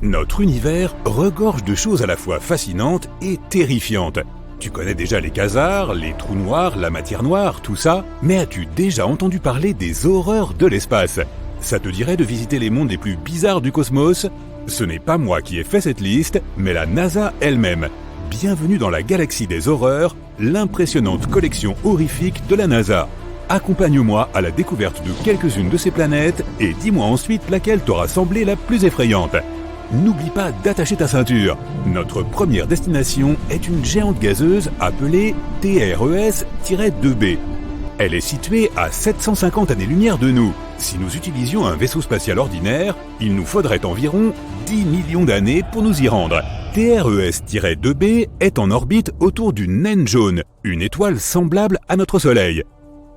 Notre univers regorge de choses à la fois fascinantes et terrifiantes. Tu connais déjà les quasars, les trous noirs, la matière noire, tout ça, mais as-tu déjà entendu parler des horreurs de l'espace? Ça te dirait de visiter les mondes les plus bizarres du cosmos? Ce n'est pas moi qui ai fait cette liste, mais la NASA elle-même. Bienvenue dans la galaxie des horreurs, l'impressionnante collection horrifique de la NASA. Accompagne-moi à la découverte de quelques-unes de ces planètes et dis-moi ensuite laquelle t'aura semblé la plus effrayante. N'oublie pas d'attacher ta ceinture. Notre première destination est une géante gazeuse appelée TRES-2b. Elle est située à 750 années-lumière de nous. Si nous utilisions un vaisseau spatial ordinaire, il nous faudrait environ 10 millions d'années pour nous y rendre. TRES-2b est en orbite autour d'une naine jaune, une étoile semblable à notre Soleil.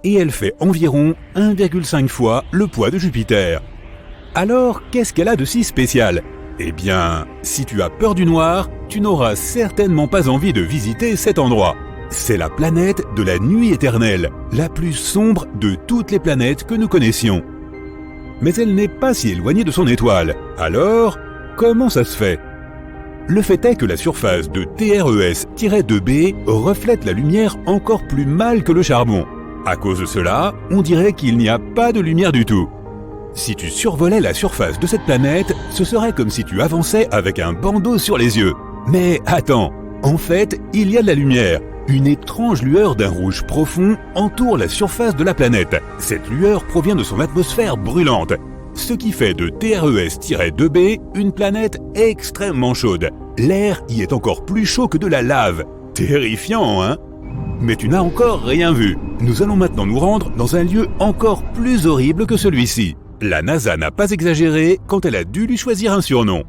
Et elle fait environ 1,5 fois le poids de Jupiter. Alors, qu'est-ce qu'elle a de si spécial ? Eh bien, si tu as peur du noir, tu n'auras certainement pas envie de visiter cet endroit. C'est la planète de la nuit éternelle, la plus sombre de toutes les planètes que nous connaissions. Mais elle n'est pas si éloignée de son étoile. Alors, comment ça se fait ? Le fait est que la surface de TRES-2b reflète la lumière encore plus mal que le charbon. À cause de cela, on dirait qu'il n'y a pas de lumière du tout. Si tu survolais la surface de cette planète, ce serait comme si tu avançais avec un bandeau sur les yeux. Mais attends, en fait, il y a de la lumière. Une étrange lueur d'un rouge profond entoure la surface de la planète. Cette lueur provient de son atmosphère brûlante, ce qui fait de TRES-2b une planète extrêmement chaude. L'air y est encore plus chaud que de la lave. Terrifiant, hein ? Mais tu n'as encore rien vu. Nous allons maintenant nous rendre dans un lieu encore plus horrible que celui-ci. La NASA n'a pas exagéré quand elle a dû lui choisir un surnom.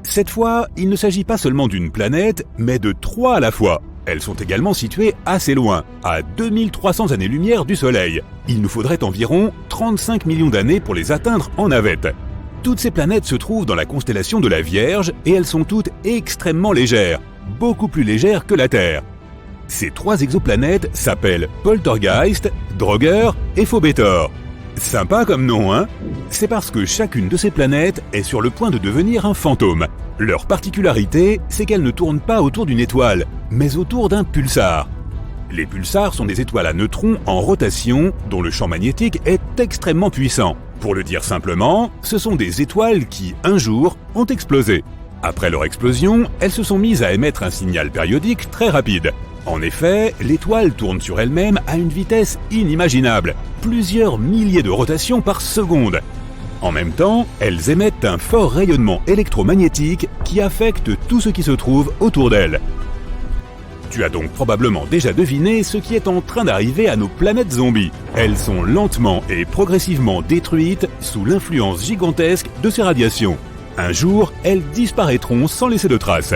Cette fois, il ne s'agit pas seulement d'une planète, mais de 3 à la fois. Elles sont également situées assez loin, à 2300 années-lumière du Soleil. Il nous faudrait environ 35 millions d'années pour les atteindre en navette. Toutes ces planètes se trouvent dans la constellation de la Vierge et elles sont toutes extrêmement légères, beaucoup plus légères que la Terre. Ces 3 exoplanètes s'appellent Poltergeist, Draugr et Phobétor. Sympa comme nom, hein ? C'est parce que chacune de ces planètes est sur le point de devenir un fantôme. Leur particularité, c'est qu'elles ne tournent pas autour d'une étoile, mais autour d'un pulsar. Les pulsars sont des étoiles à neutrons en rotation dont le champ magnétique est extrêmement puissant. Pour le dire simplement, ce sont des étoiles qui, un jour, ont explosé. Après leur explosion, elles se sont mises à émettre un signal périodique très rapide. En effet, l'étoile tourne sur elle-même à une vitesse inimaginable, plusieurs milliers de rotations par seconde. En même temps, elles émettent un fort rayonnement électromagnétique qui affecte tout ce qui se trouve autour d'elles. Tu as donc probablement déjà deviné ce qui est en train d'arriver à nos planètes zombies. Elles sont lentement et progressivement détruites sous l'influence gigantesque de ces radiations. Un jour, elles disparaîtront sans laisser de traces.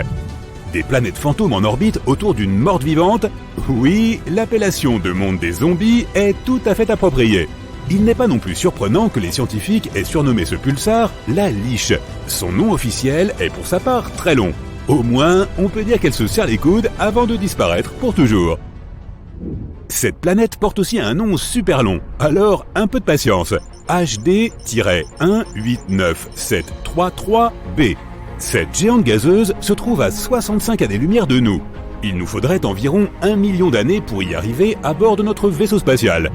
Des planètes fantômes en orbite autour d'une morte vivante ? Oui, l'appellation de monde des zombies est tout à fait appropriée. Il n'est pas non plus surprenant que les scientifiques aient surnommé ce pulsar la Liche. Son nom officiel est pour sa part très long. Au moins, on peut dire qu'elle se serre les coudes avant de disparaître pour toujours. Cette planète porte aussi un nom super long, alors un peu de patience. HD-18973b. Cette géante gazeuse se trouve à 65 années-lumière de nous. Il nous faudrait environ 1 million d'années pour y arriver à bord de notre vaisseau spatial.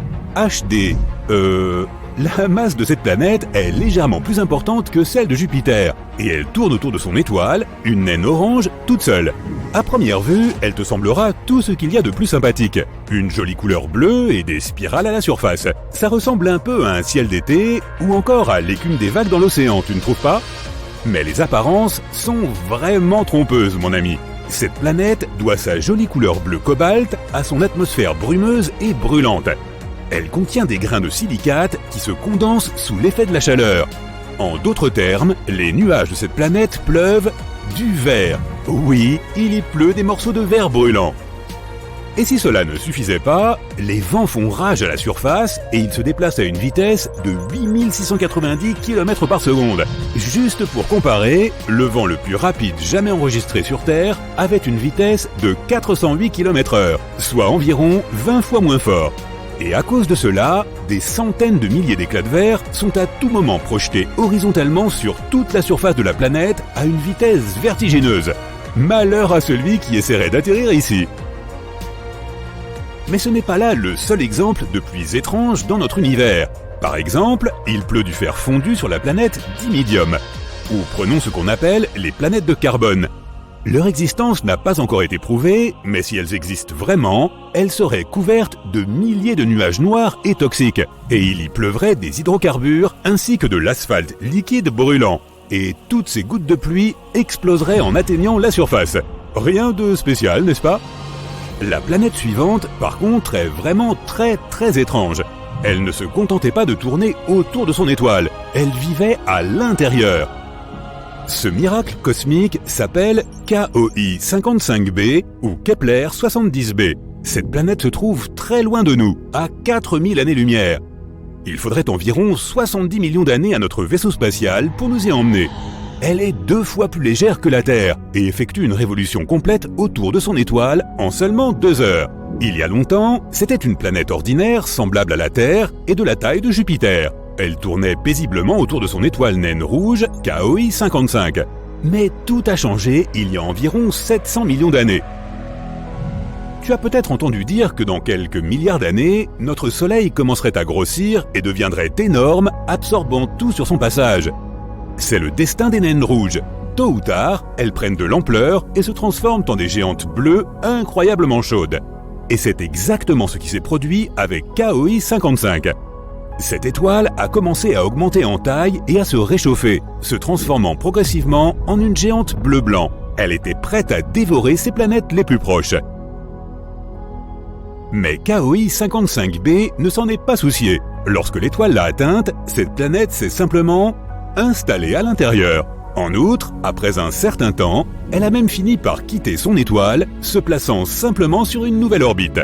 La masse de cette planète est légèrement plus importante que celle de Jupiter, et elle tourne autour de son étoile, une naine orange, toute seule. À première vue, elle te semblera tout ce qu'il y a de plus sympathique. Une jolie couleur bleue et des spirales à la surface. Ça ressemble un peu à un ciel d'été, ou encore à l'écume des vagues dans l'océan, tu ne trouves pas ? Mais les apparences sont vraiment trompeuses, mon ami. Cette planète doit sa jolie couleur bleu cobalt à son atmosphère brumeuse et brûlante. Elle contient des grains de silicate qui se condensent sous l'effet de la chaleur. En d'autres termes, les nuages de cette planète pleuvent du verre. Oui, il y pleut des morceaux de verre brûlants. Et si cela ne suffisait pas, les vents font rage à la surface et ils se déplacent à une vitesse de 8690 km par seconde. Juste pour comparer, le vent le plus rapide jamais enregistré sur Terre avait une vitesse de 408 km/h, soit environ 20 fois moins fort. Et à cause de cela, des centaines de milliers d'éclats de verre sont à tout moment projetés horizontalement sur toute la surface de la planète à une vitesse vertigineuse. Malheur à celui qui essaierait d'atterrir ici. Mais ce n'est pas là le seul exemple de pluies étranges dans notre univers. Par exemple, il pleut du fer fondu sur la planète Dimidium. Ou prenons ce qu'on appelle les planètes de carbone. Leur existence n'a pas encore été prouvée, mais si elles existent vraiment, elles seraient couvertes de milliers de nuages noirs et toxiques, et il y pleuvrait des hydrocarbures ainsi que de l'asphalte liquide brûlant. Et toutes ces gouttes de pluie exploseraient en atteignant la surface. Rien de spécial, n'est-ce pas? La planète suivante, par contre, est vraiment très étrange. Elle ne se contentait pas de tourner autour de son étoile, elle vivait à l'intérieur. Ce miracle cosmique s'appelle KOI 55b ou Kepler 70b. Cette planète se trouve très loin de nous, à 4000 années-lumière. Il faudrait environ 70 millions d'années à notre vaisseau spatial pour nous y emmener. Elle est 2 fois plus légère que la Terre et effectue une révolution complète autour de son étoile en seulement 2 heures. Il y a longtemps, c'était une planète ordinaire semblable à la Terre et de la taille de Jupiter. Elle tournait paisiblement autour de son étoile naine rouge, KOI 55. Mais tout a changé il y a environ 700 millions d'années. Tu as peut-être entendu dire que dans quelques milliards d'années, notre Soleil commencerait à grossir et deviendrait énorme, absorbant tout sur son passage. C'est le destin des naines rouges. Tôt ou tard, elles prennent de l'ampleur et se transforment en des géantes bleues incroyablement chaudes. Et c'est exactement ce qui s'est produit avec KOI 55. Cette étoile a commencé à augmenter en taille et à se réchauffer, se transformant progressivement en une géante bleu-blanc. Elle était prête à dévorer ses planètes les plus proches. Mais KOI 55b ne s'en est pas soucié. Lorsque l'étoile l'a atteinte, cette planète s'est simplement installée à l'intérieur. En outre, après un certain temps, elle a même fini par quitter son étoile, se plaçant simplement sur une nouvelle orbite.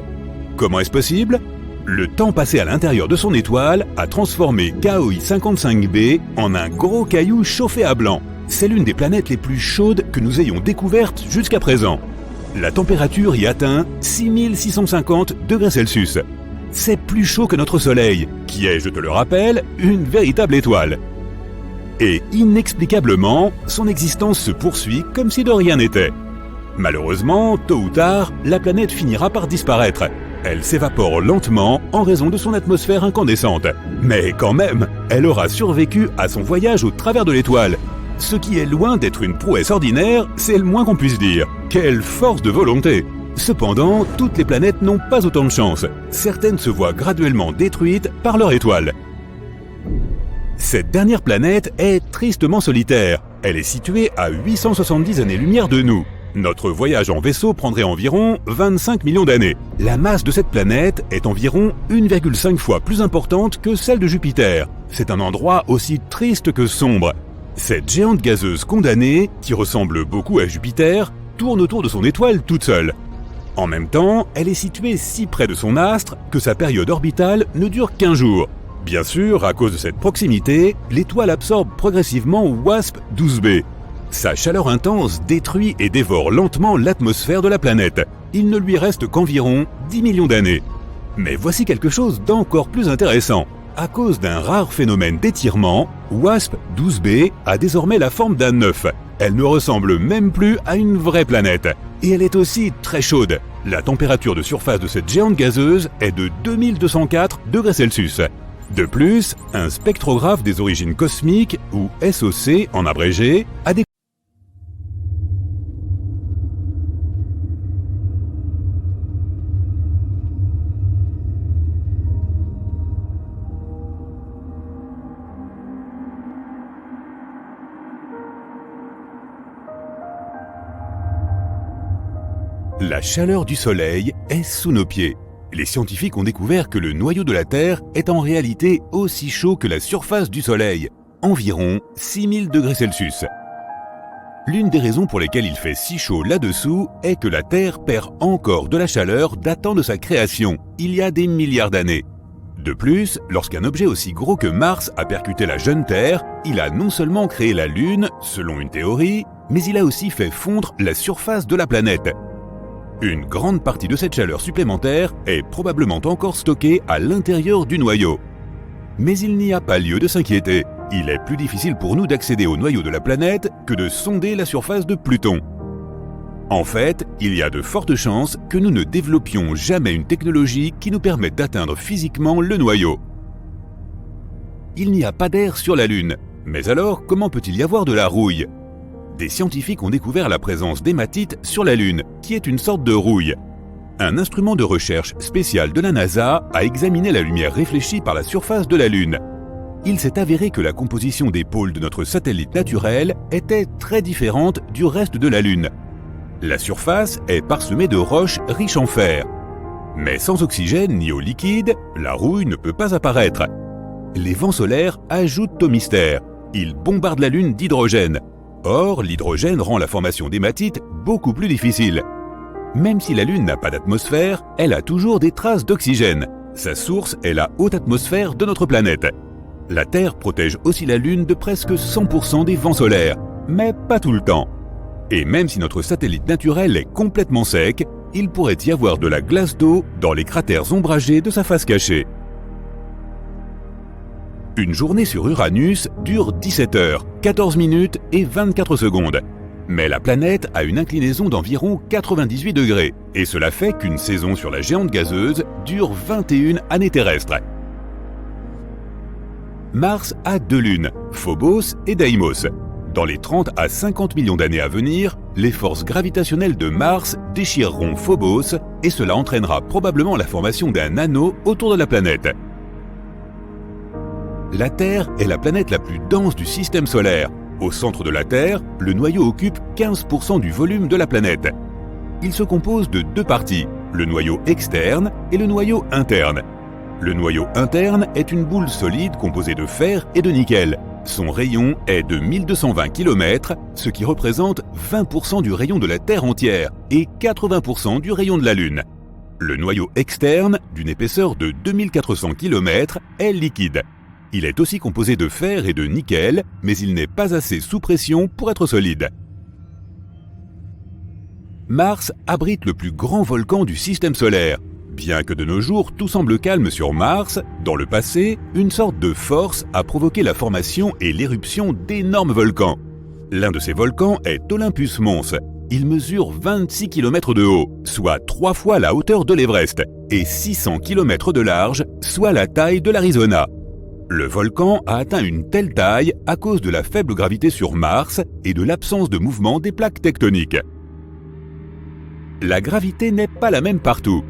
Comment est-ce possible ? Le temps passé à l'intérieur de son étoile a transformé KOI 55b en un gros caillou chauffé à blanc. C'est l'une des planètes les plus chaudes que nous ayons découvertes jusqu'à présent. La température y atteint 6650 degrés Celsius. C'est plus chaud que notre Soleil, qui est, je te le rappelle, une véritable étoile. Et inexplicablement, son existence se poursuit comme si de rien n'était. Malheureusement, tôt ou tard, la planète finira par disparaître. Elle s'évapore lentement en raison de son atmosphère incandescente. Mais quand même, elle aura survécu à son voyage au travers de l'étoile. Ce qui est loin d'être une prouesse ordinaire, c'est le moins qu'on puisse dire. Quelle force de volonté! Cependant, toutes les planètes n'ont pas autant de chance. Certaines se voient graduellement détruites par leur étoile. Cette dernière planète est tristement solitaire. Elle est située à 870 années-lumière de nous. Notre voyage en vaisseau prendrait environ 25 millions d'années. La masse de cette planète est environ 1,5 fois plus importante que celle de Jupiter. C'est un endroit aussi triste que sombre. Cette géante gazeuse condamnée, qui ressemble beaucoup à Jupiter, tourne autour de son étoile toute seule. En même temps, elle est située si près de son astre que sa période orbitale ne dure qu'1 jour. Bien sûr, à cause de cette proximité, l'étoile absorbe progressivement WASP-12b. Sa chaleur intense détruit et dévore lentement l'atmosphère de la planète. Il ne lui reste qu'environ 10 millions d'années. Mais voici quelque chose d'encore plus intéressant. À cause d'un rare phénomène d'étirement, WASP-12b a désormais la forme d'un œuf. Elle ne ressemble même plus à une vraie planète. Et elle est aussi très chaude. La température de surface de cette géante gazeuse est de 2204 degrés Celsius. De plus, un spectrographe des origines cosmiques, ou SOC en abrégé, a découvert la chaleur du Soleil est sous nos pieds. Les scientifiques ont découvert que le noyau de la Terre est en réalité aussi chaud que la surface du Soleil, environ 6000 degrés Celsius. L'une des raisons pour lesquelles il fait si chaud là-dessous est que la Terre perd encore de la chaleur datant de sa création, il y a des milliards d'années. De plus, lorsqu'un objet aussi gros que Mars a percuté la jeune Terre, il a non seulement créé la Lune, selon une théorie, mais il a aussi fait fondre la surface de la planète. Une grande partie de cette chaleur supplémentaire est probablement encore stockée à l'intérieur du noyau. Mais il n'y a pas lieu de s'inquiéter. Il est plus difficile pour nous d'accéder au noyau de la planète que de sonder la surface de Pluton. En fait, il y a de fortes chances que nous ne développions jamais une technologie qui nous permette d'atteindre physiquement le noyau. Il n'y a pas d'air sur la Lune. Mais alors, comment peut-il y avoir de la rouille? Des scientifiques ont découvert la présence d'hématite sur la Lune, qui est une sorte de rouille. Un instrument de recherche spécial de la NASA a examiné la lumière réfléchie par la surface de la Lune. Il s'est avéré que la composition des pôles de notre satellite naturel était très différente du reste de la Lune. La surface est parsemée de roches riches en fer. Mais sans oxygène ni eau liquide, la rouille ne peut pas apparaître. Les vents solaires ajoutent au mystère. Ils bombardent la Lune d'hydrogène. Or, l'hydrogène rend la formation d'hématite beaucoup plus difficile. Même si la Lune n'a pas d'atmosphère, elle a toujours des traces d'oxygène. Sa source est la haute atmosphère de notre planète. La Terre protège aussi la Lune de presque 100% des vents solaires, mais pas tout le temps. Et même si notre satellite naturel est complètement sec, il pourrait y avoir de la glace d'eau dans les cratères ombragés de sa face cachée. Une journée sur Uranus dure 17 heures, 14 minutes et 24 secondes. Mais la planète a une inclinaison d'environ 98 degrés, et cela fait qu'une saison sur la géante gazeuse dure 21 années terrestres. Mars a 2 lunes, Phobos et Deimos. Dans les 30 à 50 millions d'années à venir, les forces gravitationnelles de Mars déchireront Phobos et cela entraînera probablement la formation d'un anneau autour de la planète. La Terre est la planète la plus dense du système solaire. Au centre de la Terre, le noyau occupe 15% du volume de la planète. Il se compose de 2 parties, le noyau externe et le noyau interne. Le noyau interne est une boule solide composée de fer et de nickel. Son rayon est de 1220 km, ce qui représente 20% du rayon de la Terre entière et 80% du rayon de la Lune. Le noyau externe, d'une épaisseur de 2400 km, est liquide. Il est aussi composé de fer et de nickel, mais il n'est pas assez sous pression pour être solide. Mars abrite le plus grand volcan du système solaire. Bien que de nos jours tout semble calme sur Mars, dans le passé, une sorte de force a provoqué la formation et l'éruption d'énormes volcans. L'un de ces volcans est Olympus Mons. Il mesure 26 km de haut, soit 3 fois la hauteur de l'Everest, et 600 km de large, soit la taille de l'Arizona. Le volcan a atteint une telle taille à cause de la faible gravité sur Mars et de l'absence de mouvement des plaques tectoniques. La gravité n'est pas la même partout.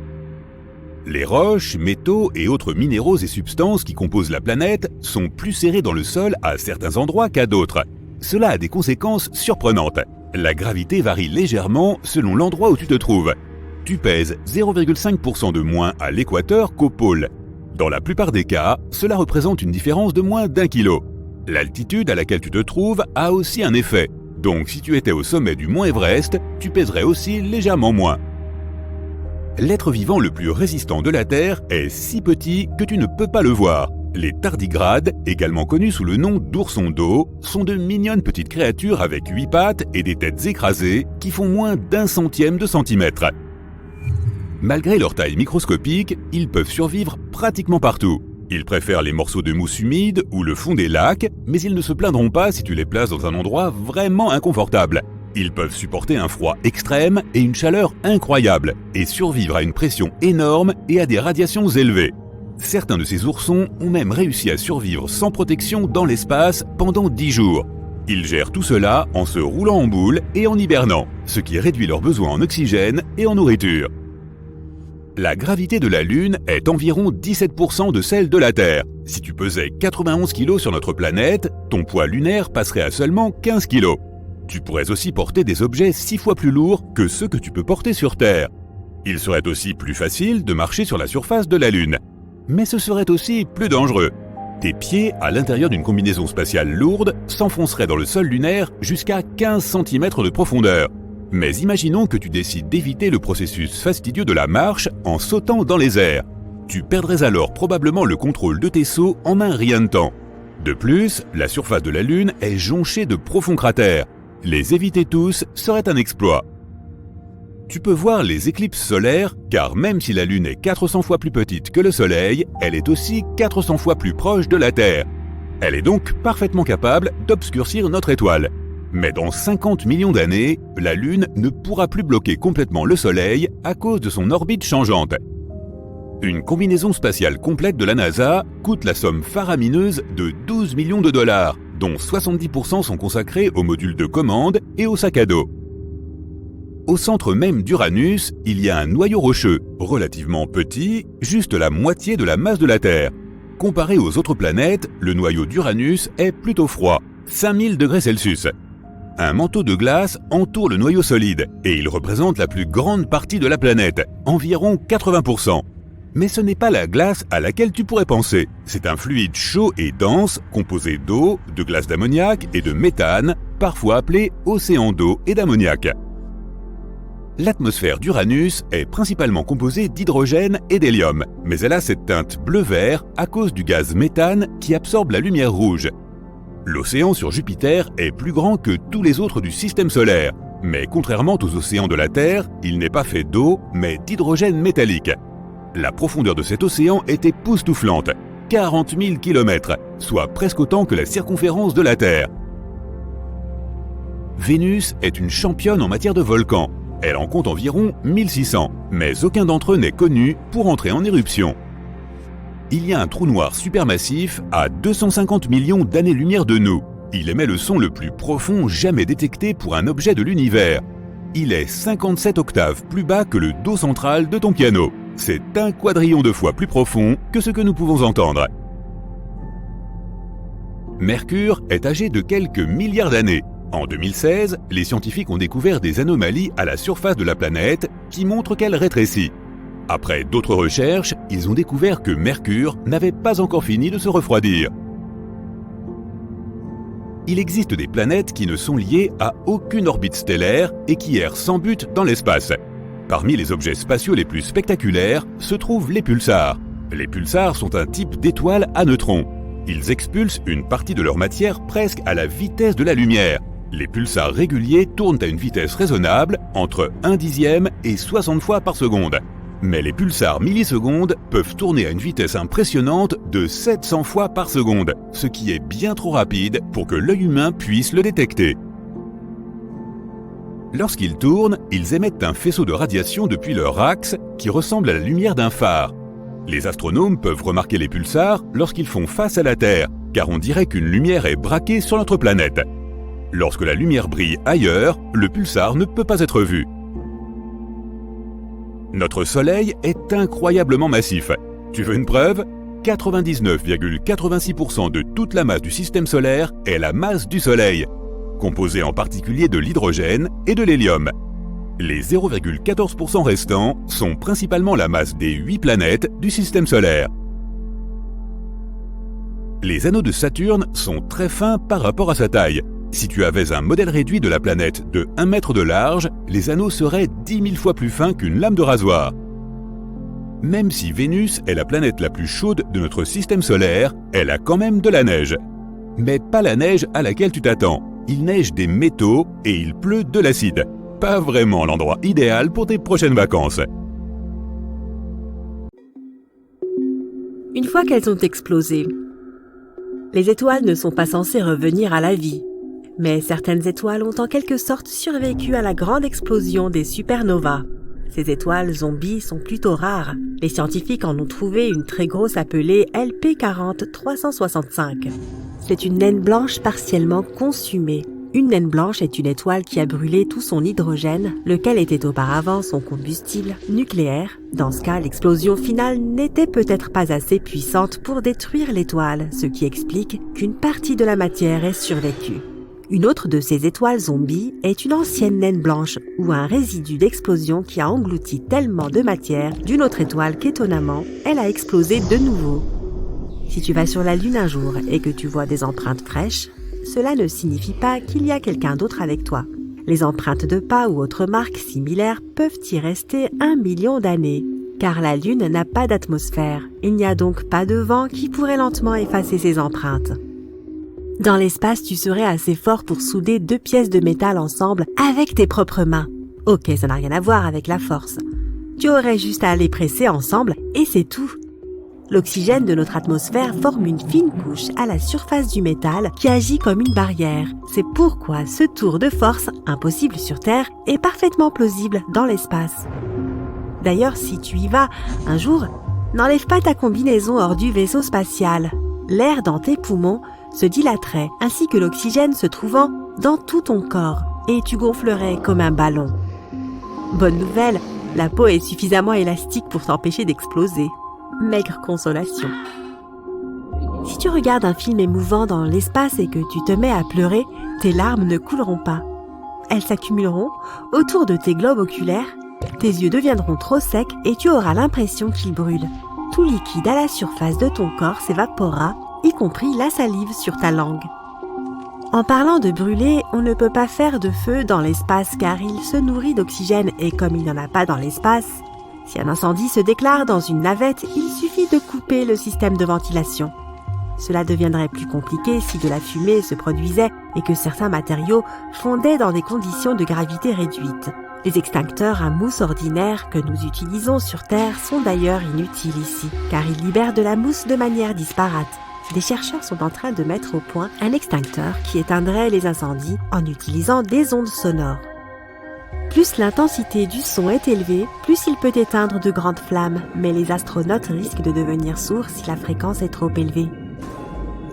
Les roches, métaux et autres minéraux et substances qui composent la planète sont plus serrés dans le sol à certains endroits qu'à d'autres. Cela a des conséquences surprenantes. La gravité varie légèrement selon l'endroit où tu te trouves. Tu pèses 0,5% de moins à l'équateur qu'au pôle. Dans la plupart des cas, cela représente une différence de moins d'1 kg. L'altitude à laquelle tu te trouves a aussi un effet. Donc si tu étais au sommet du mont Everest, tu pèserais aussi légèrement moins. L'être vivant le plus résistant de la Terre est si petit que tu ne peux pas le voir. Les tardigrades, également connus sous le nom d'oursons d'eau, sont de mignonnes petites créatures avec 8 pattes et des têtes écrasées qui font moins d'1 centième de centimètre. Malgré leur taille microscopique, ils peuvent survivre pratiquement partout. Ils préfèrent les morceaux de mousse humide ou le fond des lacs, mais ils ne se plaindront pas si tu les places dans un endroit vraiment inconfortable. Ils peuvent supporter un froid extrême et une chaleur incroyable, et survivre à une pression énorme et à des radiations élevées. Certains de ces oursons ont même réussi à survivre sans protection dans l'espace pendant 10 jours. Ils gèrent tout cela en se roulant en boule et en hibernant, ce qui réduit leurs besoins en oxygène et en nourriture. La gravité de la Lune est environ 17% de celle de la Terre. Si tu pesais 91 kg sur notre planète, ton poids lunaire passerait à seulement 15 kg. Tu pourrais aussi porter des objets 6 fois plus lourds que ceux que tu peux porter sur Terre. Il serait aussi plus facile de marcher sur la surface de la Lune. Mais ce serait aussi plus dangereux. Tes pieds, à l'intérieur d'une combinaison spatiale lourde, s'enfonceraient dans le sol lunaire jusqu'à 15 cm de profondeur. Mais imaginons que tu décides d'éviter le processus fastidieux de la marche en sautant dans les airs. Tu perdrais alors probablement le contrôle de tes sauts en un rien de temps. De plus, la surface de la Lune est jonchée de profonds cratères. Les éviter tous serait un exploit. Tu peux voir les éclipses solaires, car même si la Lune est 400 fois plus petite que le Soleil, elle est aussi 400 fois plus proche de la Terre. Elle est donc parfaitement capable d'obscurcir notre étoile. Mais dans 50 millions d'années, la Lune ne pourra plus bloquer complètement le Soleil à cause de son orbite changeante. Une combinaison spatiale complète de la NASA coûte la somme faramineuse de 12 millions de dollars, dont 70% sont consacrés aux modules de commande et aux sacs à dos. Au centre même d'Uranus, il y a un noyau rocheux, relativement petit, juste la moitié de la masse de la Terre. Comparé aux autres planètes, le noyau d'Uranus est plutôt froid, 5000 degrés Celsius. Un manteau de glace entoure le noyau solide et il représente la plus grande partie de la planète, environ 80%. Mais ce n'est pas la glace à laquelle tu pourrais penser. C'est un fluide chaud et dense composé d'eau, de glace d'ammoniac et de méthane, parfois appelé océan d'eau et d'ammoniac. L'atmosphère d'Uranus est principalement composée d'hydrogène et d'hélium, mais elle a cette teinte bleu-vert à cause du gaz méthane qui absorbe la lumière rouge. L'océan sur Jupiter est plus grand que tous les autres du système solaire, mais contrairement aux océans de la Terre, il n'est pas fait d'eau, mais d'hydrogène métallique. La profondeur de cet océan est époustouflante, 40 000 km, soit presque autant que la circonférence de la Terre. Vénus est une championne en matière de volcans. Elle en compte environ 1600, mais aucun d'entre eux n'est connu pour entrer en éruption. Il y a un trou noir supermassif à 250 millions d'années-lumière de nous. Il émet le son le plus profond jamais détecté pour un objet de l'univers. Il est 57 octaves plus bas que le do central de ton piano. C'est un quadrillion de fois plus profond que ce que nous pouvons entendre. Mercure est âgé de quelques milliards d'années. En 2016, les scientifiques ont découvert des anomalies à la surface de la planète qui montrent qu'elle rétrécit. Après d'autres recherches, ils ont découvert que Mercure n'avait pas encore fini de se refroidir. Il existe des planètes qui ne sont liées à aucune orbite stellaire et qui errent sans but dans l'espace. Parmi les objets spatiaux les plus spectaculaires se trouvent les pulsars. Les pulsars sont un type d'étoile à neutrons. Ils expulsent une partie de leur matière presque à la vitesse de la lumière. Les pulsars réguliers tournent à une vitesse raisonnable, entre 1/10 et 60 fois par seconde. Mais les pulsars millisecondes peuvent tourner à une vitesse impressionnante de 700 fois par seconde, ce qui est bien trop rapide pour que l'œil humain puisse le détecter. Lorsqu'ils tournent, ils émettent un faisceau de radiation depuis leur axe qui ressemble à la lumière d'un phare. Les astronomes peuvent remarquer les pulsars lorsqu'ils font face à la Terre, car on dirait qu'une lumière est braquée sur notre planète. Lorsque la lumière brille ailleurs, le pulsar ne peut pas être vu. Notre Soleil est incroyablement massif. Tu veux une preuve ? 99,86% de toute la masse du système solaire est la masse du Soleil, composée en particulier de l'hydrogène et de l'hélium. Les 0,14% restants sont principalement la masse des 8 planètes du système solaire. Les anneaux de Saturne sont très fins par rapport à sa taille. Si tu avais un modèle réduit de la planète de 1 mètre de large, les anneaux seraient 10 000 fois plus fins qu'une lame de rasoir. Même si Vénus est la planète la plus chaude de notre système solaire, elle a quand même de la neige. Mais pas la neige à laquelle tu t'attends. Il neige des métaux et il pleut de l'acide. Pas vraiment l'endroit idéal pour tes prochaines vacances. Une fois qu'elles ont explosé, les étoiles ne sont pas censées revenir à la vie. Mais certaines étoiles ont en quelque sorte survécu à la grande explosion des supernovas. Ces étoiles zombies sont plutôt rares. Les scientifiques en ont trouvé une très grosse appelée LP40-365. C'est une naine blanche partiellement consumée. Une naine blanche est une étoile qui a brûlé tout son hydrogène, lequel était auparavant son combustible nucléaire. Dans ce cas, l'explosion finale n'était peut-être pas assez puissante pour détruire l'étoile, ce qui explique qu'une partie de la matière ait survécu. Une autre de ces étoiles zombies est une ancienne naine blanche ou un résidu d'explosion qui a englouti tellement de matière d'une autre étoile qu'étonnamment, elle a explosé de nouveau. Si tu vas sur la Lune un jour et que tu vois des empreintes fraîches, cela ne signifie pas qu'il y a quelqu'un d'autre avec toi. Les empreintes de pas ou autres marques similaires peuvent y rester 1 million d'années, car la Lune n'a pas d'atmosphère. Il n'y a donc pas de vent qui pourrait lentement effacer ces empreintes. Dans l'espace, tu serais assez fort pour souder 2 pièces de métal ensemble avec tes propres mains. Ok, ça n'a rien à voir avec la force. Tu aurais juste à les presser ensemble et c'est tout. L'oxygène de notre atmosphère forme une fine couche à la surface du métal qui agit comme une barrière. C'est pourquoi ce tour de force, impossible sur Terre, est parfaitement plausible dans l'espace. D'ailleurs, si tu y vas un jour, n'enlève pas ta combinaison hors du vaisseau spatial. L'air dans tes poumons se dilaterait, ainsi que l'oxygène se trouvant dans tout ton corps, et tu gonflerais comme un ballon. Bonne nouvelle, la peau est suffisamment élastique pour t'empêcher d'exploser. Maigre consolation. Si tu regardes un film émouvant dans l'espace et que tu te mets à pleurer, tes larmes ne couleront pas. Elles s'accumuleront autour de tes globes oculaires, tes yeux deviendront trop secs et tu auras l'impression qu'ils brûlent. Tout liquide à la surface de ton corps s'évaporera, y compris la salive sur ta langue. En parlant de brûler, on ne peut pas faire de feu dans l'espace car il se nourrit d'oxygène et comme il n'y en a pas dans l'espace, si un incendie se déclare dans une navette, il suffit de couper le système de ventilation. Cela deviendrait plus compliqué si de la fumée se produisait et que certains matériaux fondaient dans des conditions de gravité réduites. Les extincteurs à mousse ordinaires que nous utilisons sur Terre sont d'ailleurs inutiles ici, car ils libèrent de la mousse de manière disparate. Des chercheurs sont en train de mettre au point un extincteur qui éteindrait les incendies en utilisant des ondes sonores. Plus l'intensité du son est élevée, plus il peut éteindre de grandes flammes, mais les astronautes risquent de devenir sourds si la fréquence est trop élevée.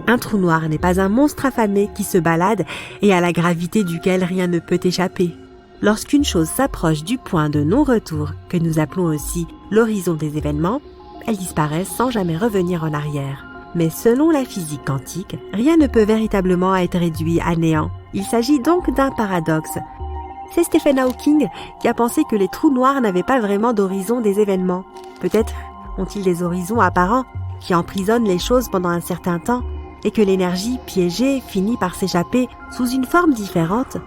Un trou noir n'est pas un monstre affamé qui se balade et à la gravité duquel rien ne peut échapper. Lorsqu'une chose s'approche du point de non-retour, que nous appelons aussi l'horizon des événements, elle disparaît sans jamais revenir en arrière. Mais selon la physique quantique, rien ne peut véritablement être réduit à néant. Il s'agit donc d'un paradoxe. C'est Stephen Hawking qui a pensé que les trous noirs n'avaient pas vraiment d'horizon des événements. Peut-être ont-ils des horizons apparents qui emprisonnent les choses pendant un certain temps et que l'énergie piégée finit par s'échapper sous une forme différente.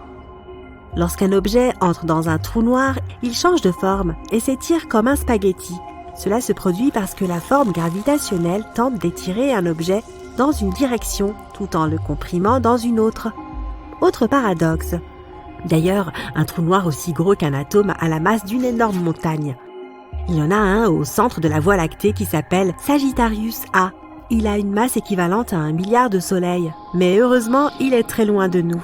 Lorsqu'un objet entre dans un trou noir, il change de forme et s'étire comme un spaghetti. Cela se produit parce que la forme gravitationnelle tente d'étirer un objet dans une direction tout en le comprimant dans une autre. Autre paradoxe. D'ailleurs, un trou noir aussi gros qu'un atome a la masse d'une énorme montagne. Il y en a un au centre de la Voie lactée qui s'appelle Sagittarius A. Il a une masse équivalente à 1 milliard de soleils, mais heureusement, il est très loin de nous.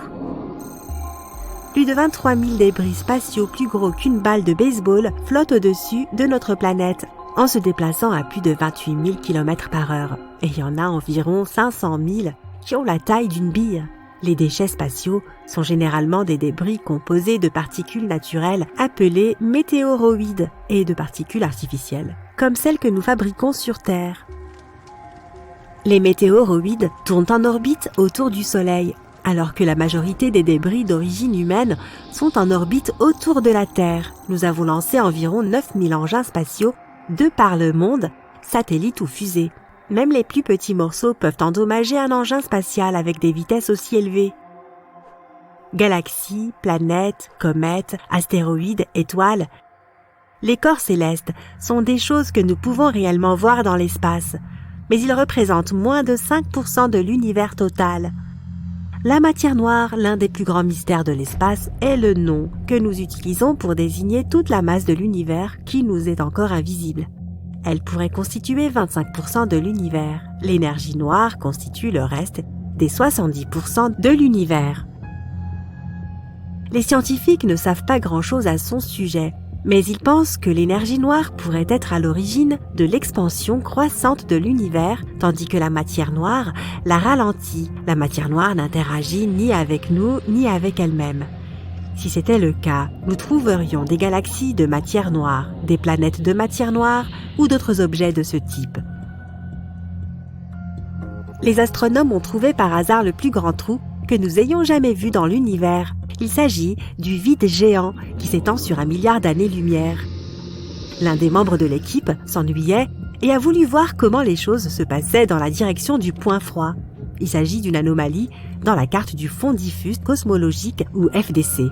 Plus de 23 000 débris spatiaux plus gros qu'une balle de baseball flottent au-dessus de notre planète en se déplaçant à plus de 28 000 km/h. Et il y en a environ 500 000 qui ont la taille d'une bille. Les déchets spatiaux sont généralement des débris composés de particules naturelles appelées météoroïdes et de particules artificielles, comme celles que nous fabriquons sur Terre. Les météoroïdes tournent en orbite autour du Soleil, alors que la majorité des débris d'origine humaine sont en orbite autour de la Terre. Nous avons lancé environ 9000 engins spatiaux de par le monde, satellites ou fusées. Même les plus petits morceaux peuvent endommager un engin spatial avec des vitesses aussi élevées. Galaxies, planètes, comètes, astéroïdes, étoiles. Les corps célestes sont des choses que nous pouvons réellement voir dans l'espace, mais ils représentent moins de 5% de l'univers total. La matière noire, l'un des plus grands mystères de l'espace, est le nom que nous utilisons pour désigner toute la masse de l'univers qui nous est encore invisible. Elle pourrait constituer 25% de l'univers. L'énergie noire constitue le reste des 70% de l'univers. Les scientifiques ne savent pas grand-chose à son sujet, mais ils pensent que l'énergie noire pourrait être à l'origine de l'expansion croissante de l'univers, tandis que la matière noire la ralentit. La matière noire n'interagit ni avec nous ni avec elle-même. Si c'était le cas, nous trouverions des galaxies de matière noire, des planètes de matière noire ou d'autres objets de ce type. Les astronomes ont trouvé par hasard le plus grand trou que nous ayons jamais vu dans l'univers. Il s'agit du vide géant qui s'étend sur 1 milliard d'années-lumière. L'un des membres de l'équipe s'ennuyait et a voulu voir comment les choses se passaient dans la direction du point froid. Il s'agit d'une anomalie dans la carte du fond diffus cosmologique ou FDC.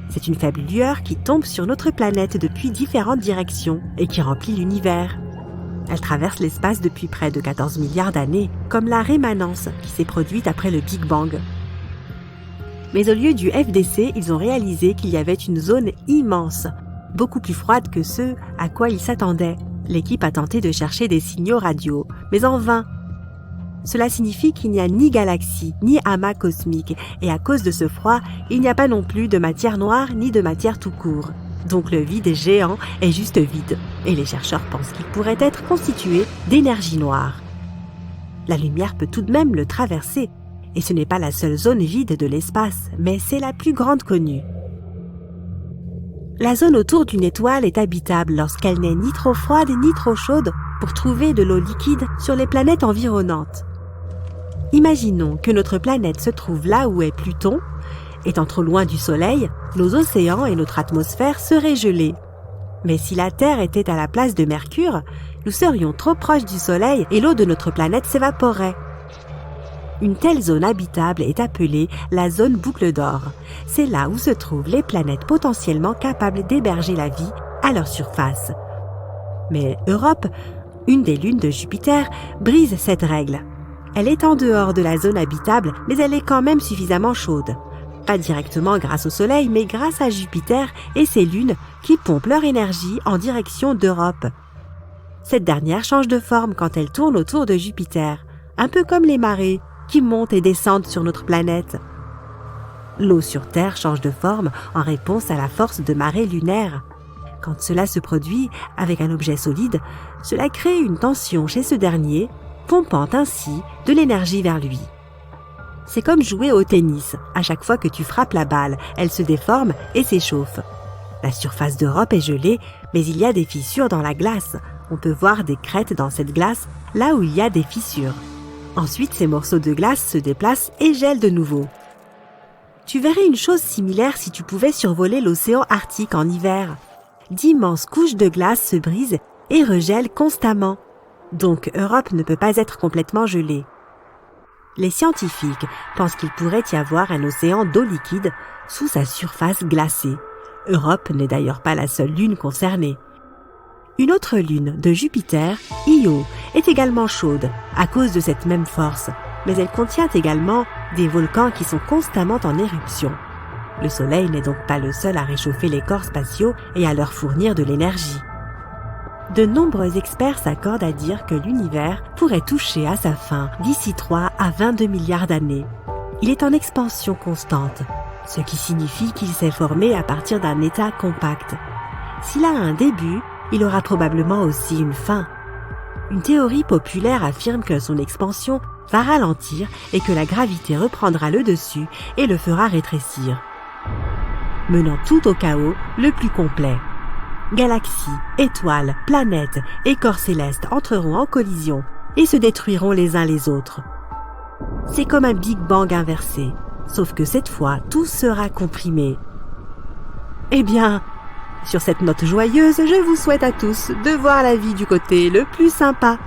C'est une faible lueur qui tombe sur notre planète depuis différentes directions et qui remplit l'univers. Elle traverse l'espace depuis près de 14 milliards d'années, comme la rémanence qui s'est produite après le Big Bang. Mais au lieu du FDC, ils ont réalisé qu'il y avait une zone immense, beaucoup plus froide que ce à quoi ils s'attendaient. L'équipe a tenté de chercher des signaux radio, mais en vain. Cela signifie qu'il n'y a ni galaxie, ni amas cosmique, et à cause de ce froid, il n'y a pas non plus de matière noire ni de matière tout court. Donc le vide géant est juste vide, et les chercheurs pensent qu'il pourrait être constitué d'énergie noire. La lumière peut tout de même le traverser, et ce n'est pas la seule zone vide de l'espace, mais c'est la plus grande connue. La zone autour d'une étoile est habitable lorsqu'elle n'est ni trop froide ni trop chaude pour trouver de l'eau liquide sur les planètes environnantes. Imaginons que notre planète se trouve là où est Pluton. Étant trop loin du Soleil, nos océans et notre atmosphère seraient gelés. Mais si la Terre était à la place de Mercure, nous serions trop proches du Soleil et l'eau de notre planète s'évaporerait. Une telle zone habitable est appelée la zone boucle d'or. C'est là où se trouvent les planètes potentiellement capables d'héberger la vie à leur surface. Mais Europe, une des lunes de Jupiter, brise cette règle. Elle est en dehors de la zone habitable, mais elle est quand même suffisamment chaude. Pas directement grâce au Soleil, mais grâce à Jupiter et ses lunes qui pompent leur énergie en direction d'Europe. Cette dernière change de forme quand elle tourne autour de Jupiter, un peu comme les marées qui montent et descendent sur notre planète. L'eau sur Terre change de forme en réponse à la force de marée lunaire. Quand cela se produit avec un objet solide, cela crée une tension chez ce dernier, pompant ainsi de l'énergie vers lui. C'est comme jouer au tennis. À chaque fois que tu frappes la balle, elle se déforme et s'échauffe. La surface d'Europe est gelée, mais il y a des fissures dans la glace. On peut voir des crêtes dans cette glace, là où il y a des fissures. Ensuite, ces morceaux de glace se déplacent et gèlent de nouveau. Tu verrais une chose similaire si tu pouvais survoler l'océan Arctique en hiver. D'immenses couches de glace se brisent et regèlent constamment. Donc, Europe ne peut pas être complètement gelée. Les scientifiques pensent qu'il pourrait y avoir un océan d'eau liquide sous sa surface glacée. Europe n'est d'ailleurs pas la seule lune concernée. Une autre lune de Jupiter, Io, est également chaude à cause de cette même force, mais elle contient également des volcans qui sont constamment en éruption. Le Soleil n'est donc pas le seul à réchauffer les corps spatiaux et à leur fournir de l'énergie. De nombreux experts s'accordent à dire que l'univers pourrait toucher à sa fin d'ici 3 à 22 milliards d'années. Il est en expansion constante, ce qui signifie qu'il s'est formé à partir d'un état compact. S'il a un début, il aura probablement aussi une fin. Une théorie populaire affirme que son expansion va ralentir et que la gravité reprendra le dessus et le fera rétrécir, menant tout au chaos le plus complet. Galaxies, étoiles, planètes et corps célestes entreront en collision et se détruiront les uns les autres. C'est comme un Big Bang inversé, sauf que cette fois, tout sera comprimé. Eh bien, sur cette note joyeuse, je vous souhaite à tous de voir la vie du côté le plus sympa.